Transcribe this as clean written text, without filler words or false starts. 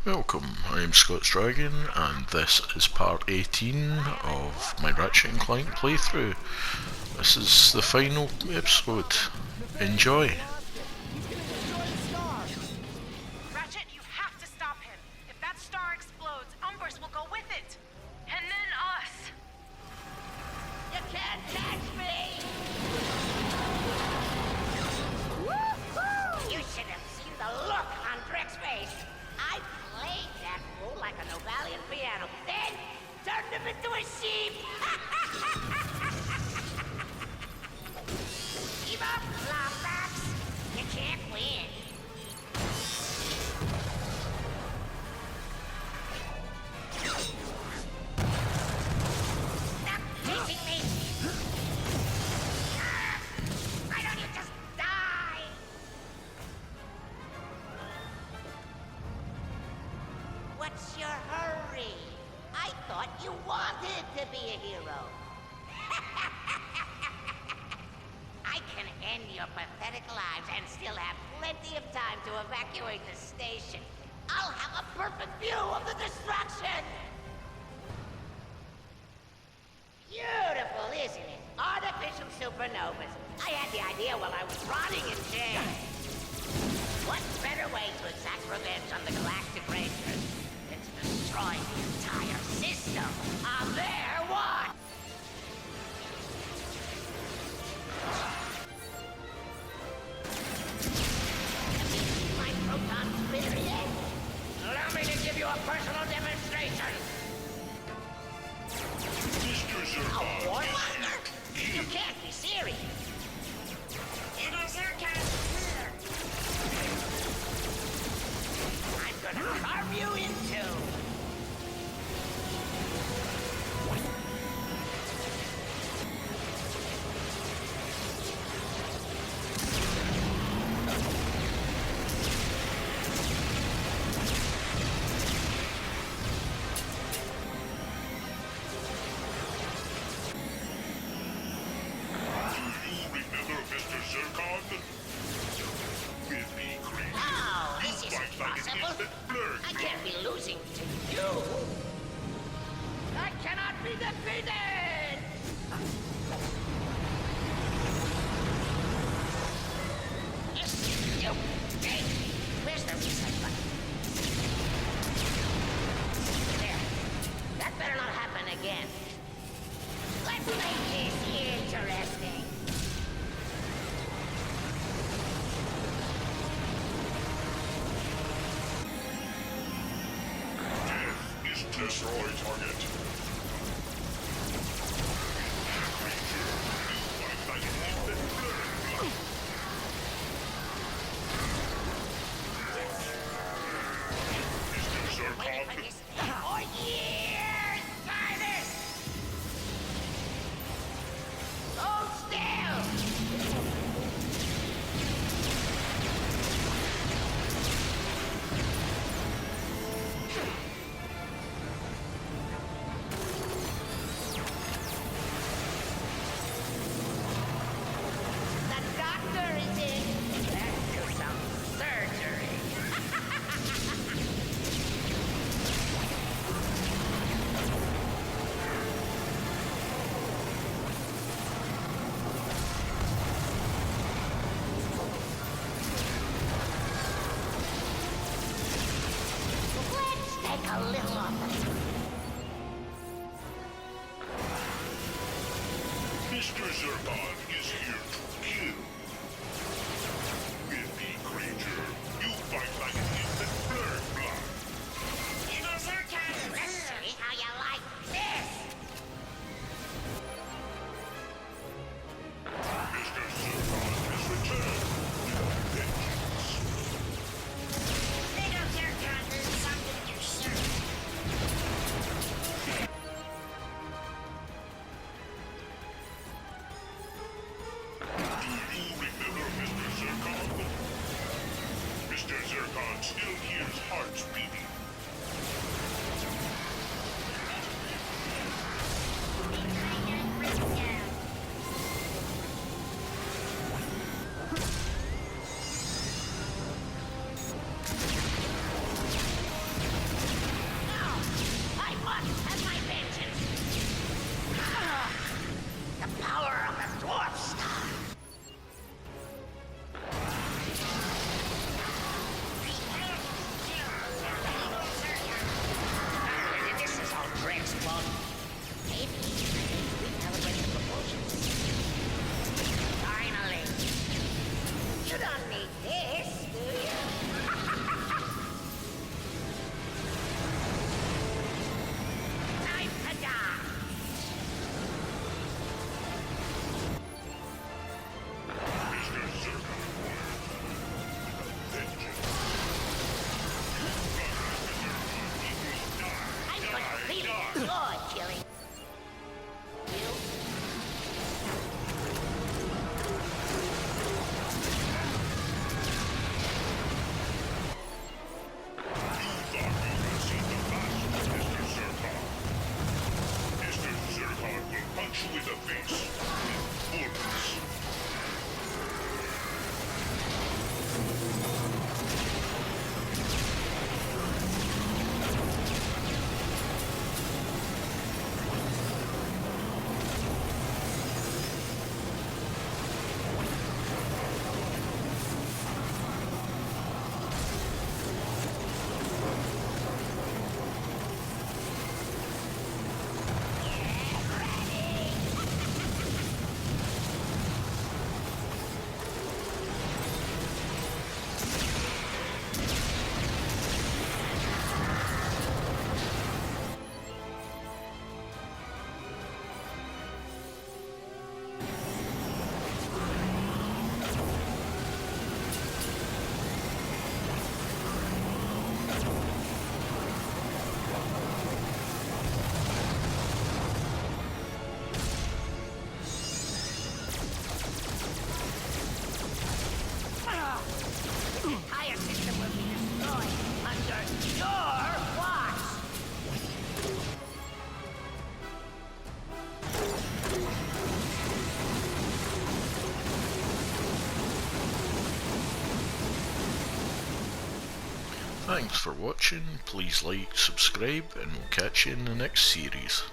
Welcome, I'm Scott's Dragon, and this is part 18 of my Ratchet and Clank playthrough. This is the final episode. Enjoy! Ratchet, you have to stop him. If that star explodes, Umbrus will go with it. And then us. You can't catch me! You should have seen the look on Drex's face. I played that fool like a Novalian piano, then turned him into a sheep! Give up, Lombax! You can't win. Stop chasing me! Why don't you just die? What's your hurry? I thought you wanted to be a hero. I can end your pathetic lives and still have plenty of time to evacuate the station. I'll have a perfect view of the destruction! Beautiful, isn't it? Artificial supernovas. I had the idea while I was rotting in jail. What better way to exact revenge on the Galactic Rangers than to destroy the entire system on their watch? My proton splitter yet? Allow me to give you a personal demonstration. A warmonger? You can't be serious. I'm gonna carve you in two. Oh, this isn't possible. I can't be losing to you. I cannot be defeated! You stupid thing! Where's the reset button? There. That better not happen again. Let's make this interesting. Destroy target. Waited for this for years, Titus! Hold still! The doctor is in. Let's do some surgery. Let's take a little off the Mr. Zircon is here to kill. With the creature, you fight like an infant blurred blood. Let's see how you like this. Mr. Zircon has returned with a vengeance. you in the face. Bullets. The entire system will be destroyed under your watch. Thanks for watching, please like, subscribe, and we'll catch you in the next series.